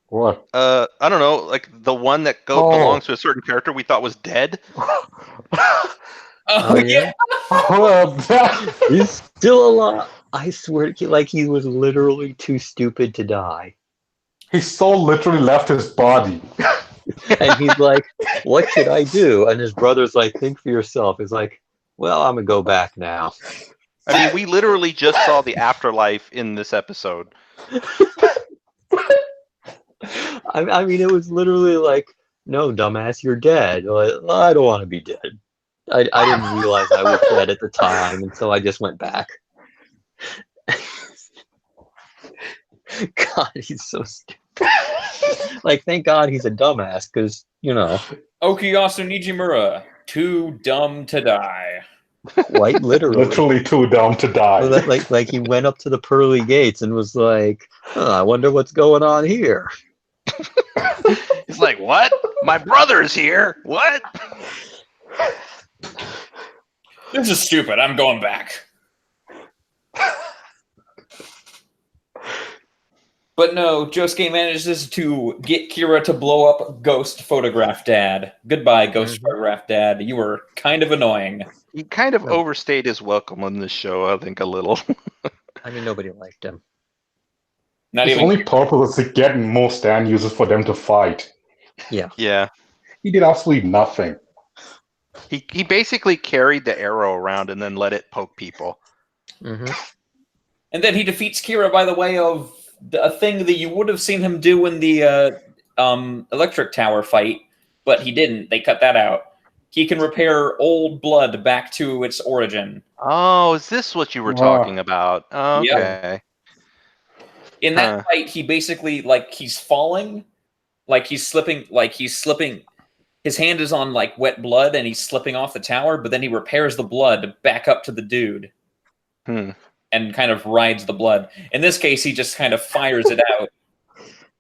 What? I don't know, like the one that belongs to a certain character we thought was dead. Oh, yeah. He's still alive. I swear, like he was literally too stupid to die. His soul literally left his body. And he's like, what should I do? And his brother's like, think for yourself. He's like, well, I'm going to go back now. I mean, we literally just saw the afterlife in this episode. I mean, it was literally like, no, dumbass, you're dead. Like, I don't want to be dead. I didn't realize I was dead at the time, and so I just went back. God, he's so stupid. Like, thank God he's a dumbass, because, you know. Okuyasu Nijimura, too dumb to die. Quite literally. Literally too dumb to die. Like he went up to the pearly gates and was like, I wonder what's going on here. He's like, what? My brother's here. What? This is stupid. I'm going back. But no, Josuke manages to get Kira to blow up Ghost Photograph Dad. Goodbye, Ghost Photograph Dad. You were kind of annoying. He kind of overstayed his welcome on this show, I think, a little. I mean, nobody liked him. Not His even. only purpose was to get more stand users for them to fight. Yeah. Yeah. He did absolutely nothing. He basically carried the arrow around and then let it poke people. Mm-hmm. And then he defeats Kira by the way of a thing that you would have seen him do in the electric tower fight, but he didn't. They cut that out. He can repair old blood back to its origin. Oh, is this what you were talking about? Oh, Yep. okay. In that fight, he basically, like, he's falling, like he's slipping. His hand is on, like, wet blood, and he's slipping off the tower, but then he repairs the blood back up to the dude. And kind of rides the blood. In this case, he just kind of fires it out.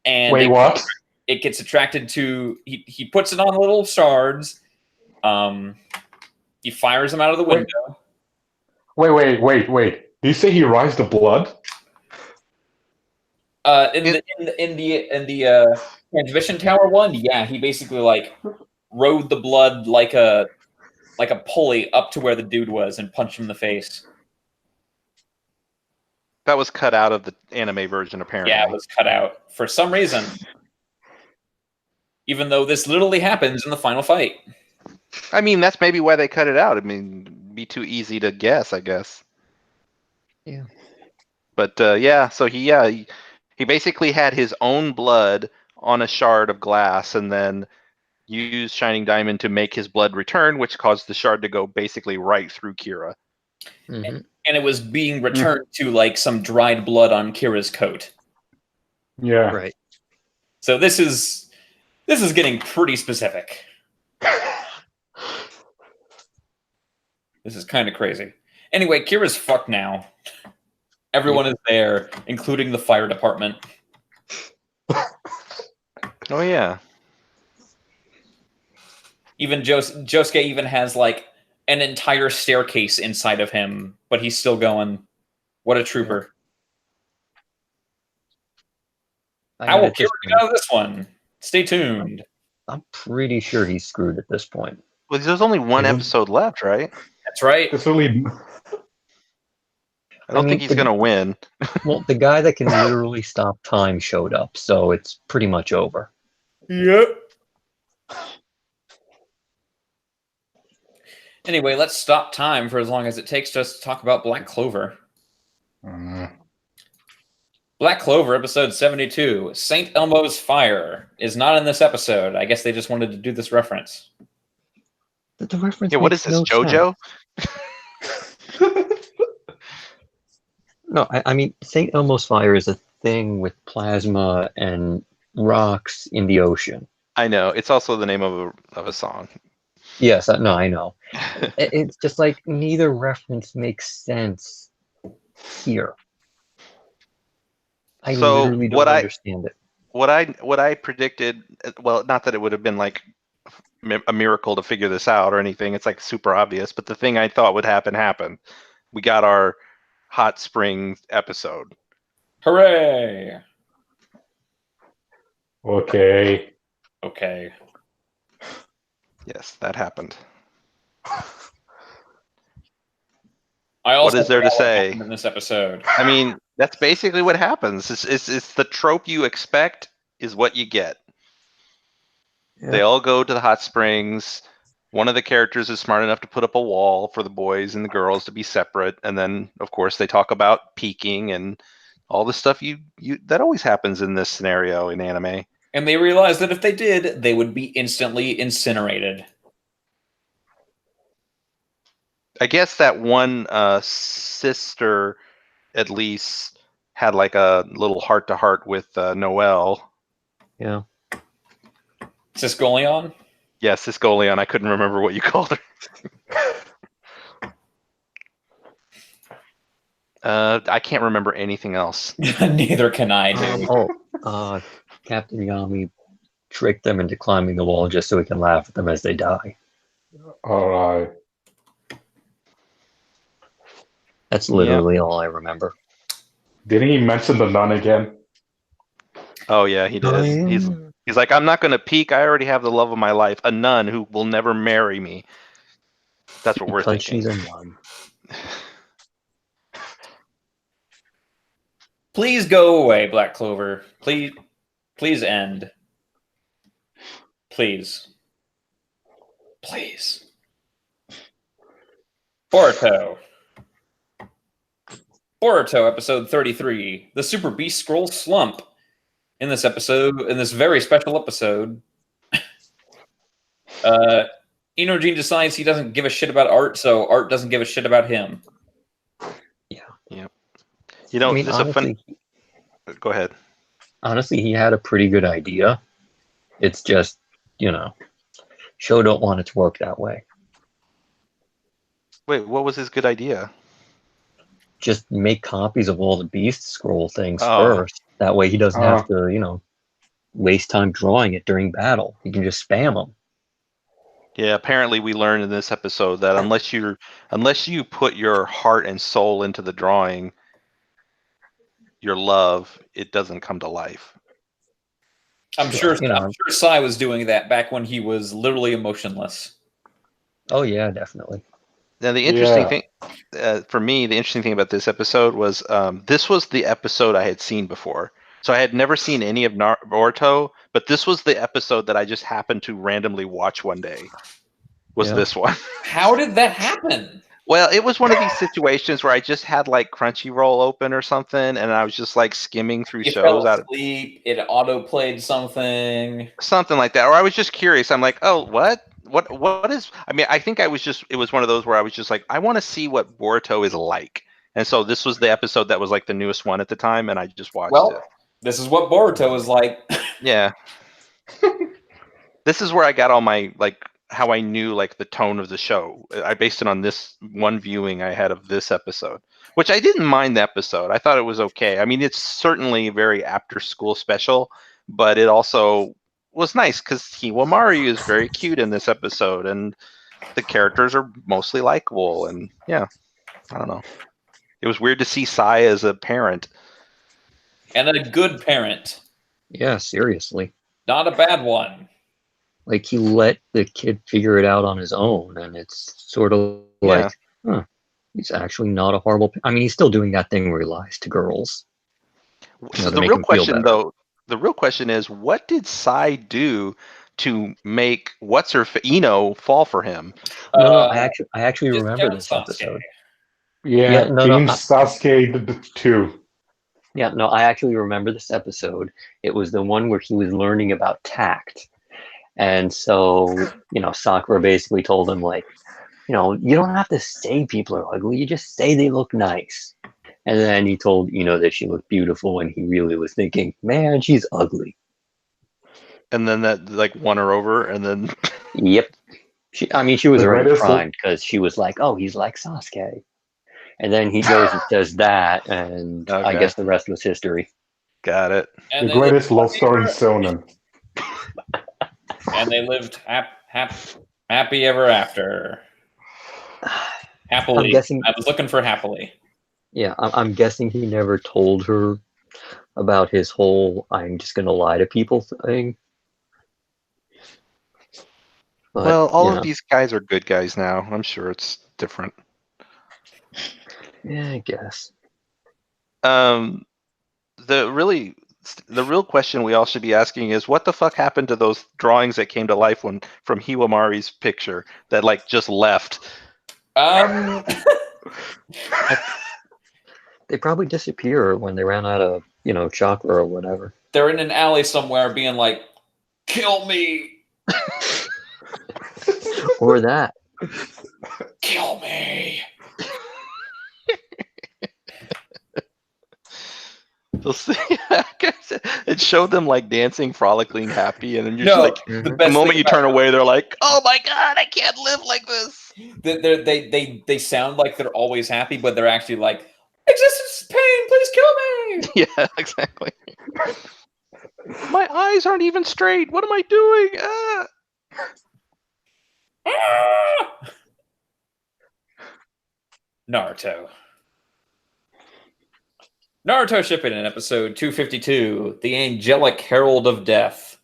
And Wait, what? It gets attracted to... He puts it on little shards. He fires them out of the window. Wait. Did you say he rides the blood? In the transmission tower one, yeah, he basically like rode the blood like a pulley up to where the dude was and punched him in the face. That was cut out of the anime version, apparently. Yeah, it was cut out for some reason. Even though this literally happens in the final fight. I mean, that's maybe why they cut it out. I mean, it'd be too easy to guess, I guess. Yeah. But yeah, so he basically had his own blood on a shard of glass and then used Shining Diamond to make his blood return, which caused the shard to go basically right through Kira. Mm-hmm. And it was being returned to like some dried blood on Kira's coat. Yeah. Right. So this is getting pretty specific. This is kind of crazy. Anyway, Kira's fucked now. Everyone is there, including the fire department. Oh yeah. Even Josuke even has like an entire staircase inside of him, but he's still going. What a trooper. How will Kira get out of this one? Stay tuned. I'm pretty sure he's screwed at this point. Well, there's only one episode left, right? That's right. It's really... I don't think he's going to win. Well, the guy that can literally stop time showed up, so it's pretty much over. Yep. Anyway, let's stop time for as long as it takes to us to talk about Black Clover. Black Clover, episode 72. St. Elmo's Fire is not in this episode. I guess they just wanted to do this reference. The reference. Yeah, what is this, JoJo? No, I mean, St. Elmo's Fire is a thing with plasma and rocks in the ocean. I know. It's also the name of a song. Yes, no, I know. It's just like neither reference makes sense here. I So literally don't understand it. what I predicted, well, not that it would have been like a miracle to figure this out or anything. It's like super obvious, but the thing I thought would happen happened. We got our hot springs episode. Hooray! Okay. Okay. Yes, that happened. I also What is there to forgot what say? happened in this episode? I mean, that's basically what happens. It's the trope you expect is what you get. Yeah. They all go to the hot springs. One of the characters is smart enough to put up a wall for the boys and the girls to be separate, and then of course they talk about peaking and all the stuff you that always happens in this scenario in anime. And they realized that if they did, they would be instantly incinerated. I guess that one sister at least had like a little heart to heart with Noelle. Yeah. Sisgolion? Yeah, Sisgolion. I couldn't remember what you called her. I can't remember anything else. Neither can I, dude. Captain Yami tricked them into climbing the wall just so he can laugh at them as they die. All right. That's literally all I remember. Didn't he mention the nun again? Oh yeah, he did. He's like, I'm not going to peak. I already have the love of my life, a nun who will never marry me. That's what we're Because thinking. she's a nun. Please go away, Black Clover. Please end. Please. Please. Boruto. Boruto, episode 33. The Super Beast Scroll Slump. In this episode, in this very special episode, Inojin decides he doesn't give a shit about Art, so Art doesn't give a shit about him. Yeah. You know, I mean, this honestly, is go ahead. Honestly, he had a pretty good idea. It's just, show don't want it to work that way. Wait, what was his good idea? Just make copies of all the Beast Scroll things Oh. first. That way he doesn't have to, waste time drawing it during battle. He can just spam them. Yeah, apparently we learned in this episode that unless you put your heart and soul into the drawing, your love, it doesn't come to life. I'm sure Sai was doing that back when he was literally emotionless. Oh yeah, definitely. Now the interesting thing, for me, the interesting thing about this episode was this was the episode I had seen before. So I had never seen any of Naruto, but this was the episode that I just happened to randomly watch one day. Was this one? How did that happen? Well, it was one of these situations where I just had like Crunchyroll open or something, and I was just like skimming through You shows. fell asleep, it auto-played something like that, or I was just curious. I'm like, oh, what is? I mean, I think it was one of those where I was just like, I want to see what Boruto is like, and so this was the episode that was like the newest one at the time, and I just watched it. This is what Boruto is like. Yeah. This is where I got all my how I knew the tone of the show. I based it on this one viewing I had of this episode, which I didn't mind the episode. I thought it was okay. I mean, it's certainly very after school special, but it also was nice because Hiwamari is very cute in this episode, and the characters are mostly likable. And yeah, I don't know. It was weird to see Sai as a parent. And a good parent. Yeah, seriously. Not a bad one. Like, he let the kid figure it out on his own, and it's sort of like, he's actually not a horrible... I mean, he's still doing that thing where he lies to girls. So the real question, though, is, what did Sai do to make Ino fall for him? No, I actually remember this episode. Yeah, Sasuke did the two. Yeah, no, I actually remember this episode. It was the one where he was learning about tact. And so, Sakura basically told him, you don't have to say people are ugly. You just say they look nice. And then he told that she looked beautiful, and he really was thinking, man, she's ugly. And then that won her over, and then... Yep. She was already primed because she was like, oh, he's like Sasuke. And then he goes and says that, and I guess the rest was history. Got it. And The they lived greatest love story in Sonen. and they lived happy ever after. Happily. I'm guessing. I was looking for happily. Yeah, I'm guessing he never told her about his whole "I'm just gonna lie to people" thing. But, Well, all you of know, these guys are good guys now. I'm sure it's different. yeah, I guess. Um, the real question we all should be asking is, what the fuck happened to those drawings that came to life from Hiwamari's picture that like just left? They probably disappear when they ran out of, chakra or whatever. They're in an alley somewhere being like, kill me! Or that. Kill me! It showed them like dancing, frolicking, happy, and then you're No, just like, the the best moment thing you turn away, they're like, "Oh my god, I can't live like this." they sound like they're always happy, but they're actually like, existence is pain, please kill me! Yeah, exactly. My eyes aren't even straight. What am I doing? Ah! Ah! Naruto Shippuden in episode 252, The Angelic Herald of Death.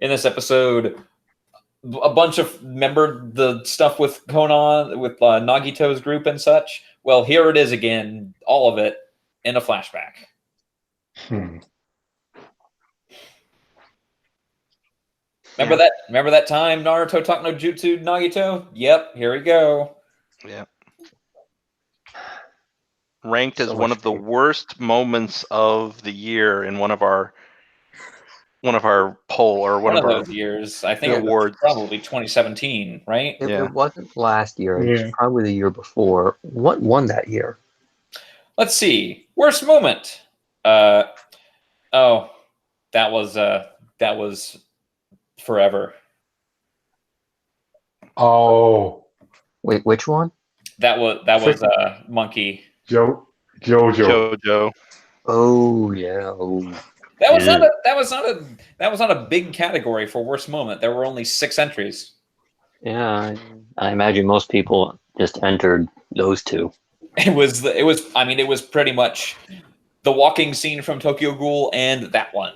In this episode, a bunch of, remember the stuff with going on with Nagito's group and such? Well, here it is again, all of it, in a flashback. Remember that time Naruto taught no jutsu Nagito? Yep, here we go. Yeah. Ranked as So one much of the pain. worst moments of the year in one of our poll or One of our those years, I think it was awards. probably 2017, right? It, Yeah. it wasn't last year. It Yeah. was probably the year before. What won that year? Let's see. Worst moment. Oh, that was forever. Oh, Wait, which one? That was Monkey. Jojo. JoJo. Oh yeah. Oh. That was Yeah. that was not a big category for worst moment. There were only 6 entries. Yeah, I imagine most people just entered those two. It was pretty much the walking scene from Tokyo Ghoul and that one.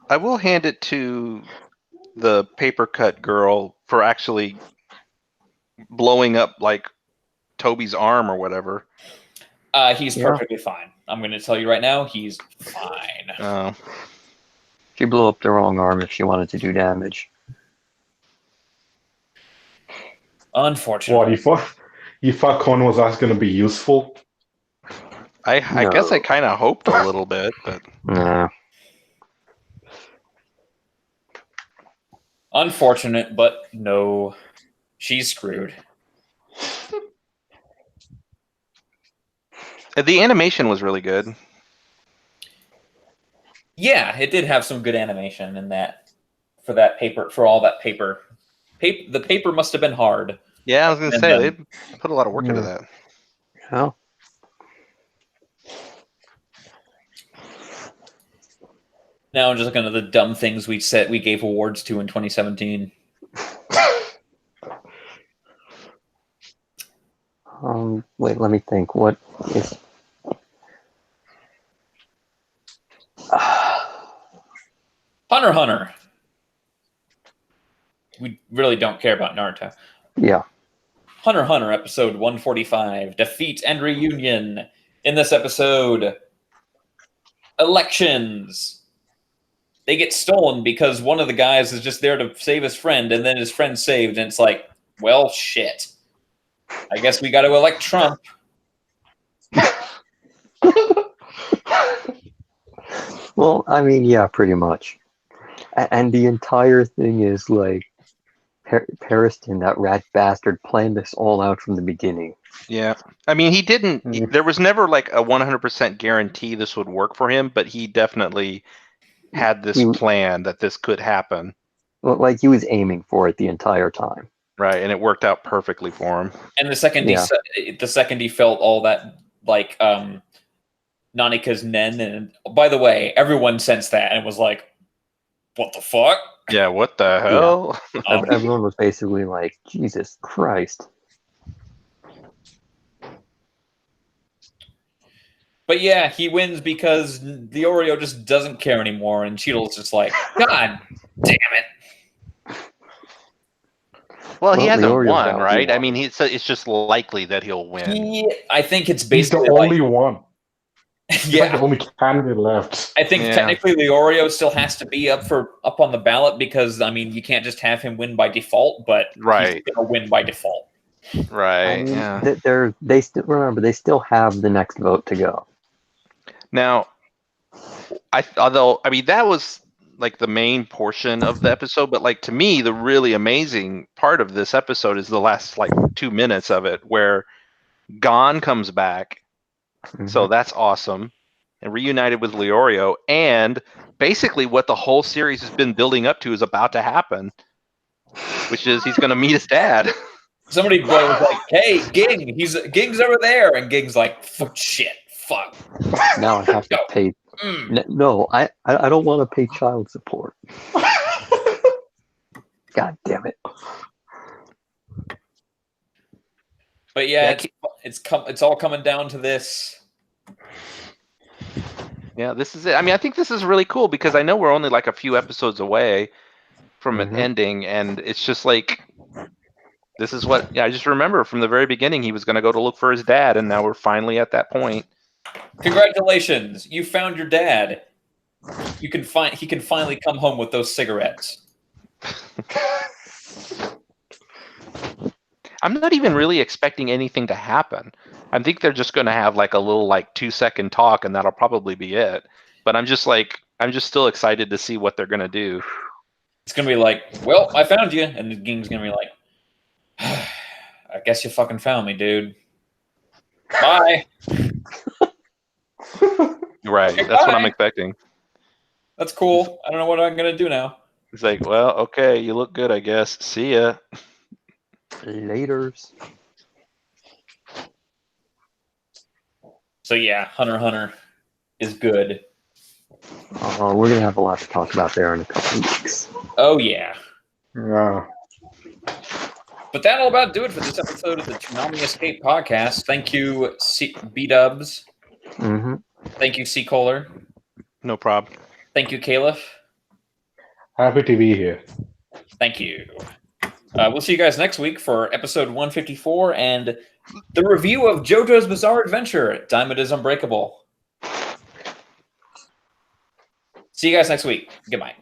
I will hand it to the paper cut girl for actually blowing up like Toby's arm or whatever. He's Yeah. perfectly fine. I'm going to tell you right now, he's fine. She blew up the wrong arm if she wanted to do damage. Unfortunately. What, you thought Kon was actually going to be useful? I No. guess I kind of hoped a little bit, but Nah. Unfortunate, but no. She's screwed. the animation was really good. Yeah, it did have some good animation in that for all that paper. The paper must have been hard. Yeah, I was gonna say they put a lot of work into that. Yeah. Now I'm just looking at the dumb things we gave awards to in 2017. Wait, let me think. What is? Hunter x Hunter. We really don't care about Naruto. Yeah. Hunter x Hunter, episode 145, Defeat and Reunion. In this episode, elections. They get stolen because one of the guys is just there to save his friend, and then his friend's saved, and it's like, well, shit. I guess we got to elect Trump. Well, I mean, yeah, pretty much. And the entire thing is like, Pariston, that rat bastard, planned this all out from the beginning. Yeah, I mean, he didn't. There was never like a 100% guarantee this would work for him, but he definitely had this plan that this could happen. Well, like, he was aiming for it the entire time. Right, and it worked out perfectly for him. And the second he felt all that like Nanika's nen, and by the way, everyone sensed that and was like, "What the fuck?" Yeah, what the hell? Everyone was basically like, Jesus Christ. But yeah, he wins because the Oreo just doesn't care anymore, and Cheadle's just like, God damn it. Well, he hasn't Leorio won, got what right? he I mean, it's just likely that he'll win. I think it's He's the basically only one. He's like yeah. the only candidate left. I think technically Leorio still has to be up on the ballot because I mean you can't just have him win by default, but Right. he's gonna win by default. Right. I mean, yeah. they still have the next vote to go. Now, that was like the main portion of the episode, but like to me, the really amazing part of this episode is the last like 2 minutes of it, where Gon comes back. Mm-hmm. So that's awesome, and reunited with Leorio, and basically what the whole series has been building up to is about to happen, which is he's going to meet his dad. Somebody was like, "Hey, Ging's over there," and Ging's like, "Shit, fuck." Now I have to pay. No, I don't want to pay child support. God damn it! But yeah, it's all coming down to this. Yeah, this is it. I mean, I think this is really cool because I know we're only like a few episodes away from it ending, and it's just like this is what I just remember from the very beginning. He was going to go to look for his dad, and now we're finally at that point. Congratulations, you found your dad. He can finally come home with those cigarettes. I'm not even really expecting anything to happen. I think they're just going to have like a little like 2-second talk, and that'll probably be it. But I'm just still excited to see what they're going to do. It's going to be like, well, I found you. And the Ging's going to be like, I guess you fucking found me, dude. Bye. Right. Okay, that's bye. what I'm expecting. That's cool. I don't know what I'm going to do now. It's like, well, okay, you look good, I guess. See ya. Laters. So yeah, Hunter x Hunter is good. We're gonna have a lot to talk about there in a couple of weeks. Oh yeah. Yeah. But that'll about do it for this episode of the Toonami Escape podcast. Thank you, B-Dubs. Mm-hmm. Thank you, C. Kohler. No problem. Thank you, Caliph. Happy to be here. Thank you. We'll see you guys next week for episode 154 and the review of JoJo's Bizarre Adventure, Diamond is Unbreakable. See you guys next week. Goodbye.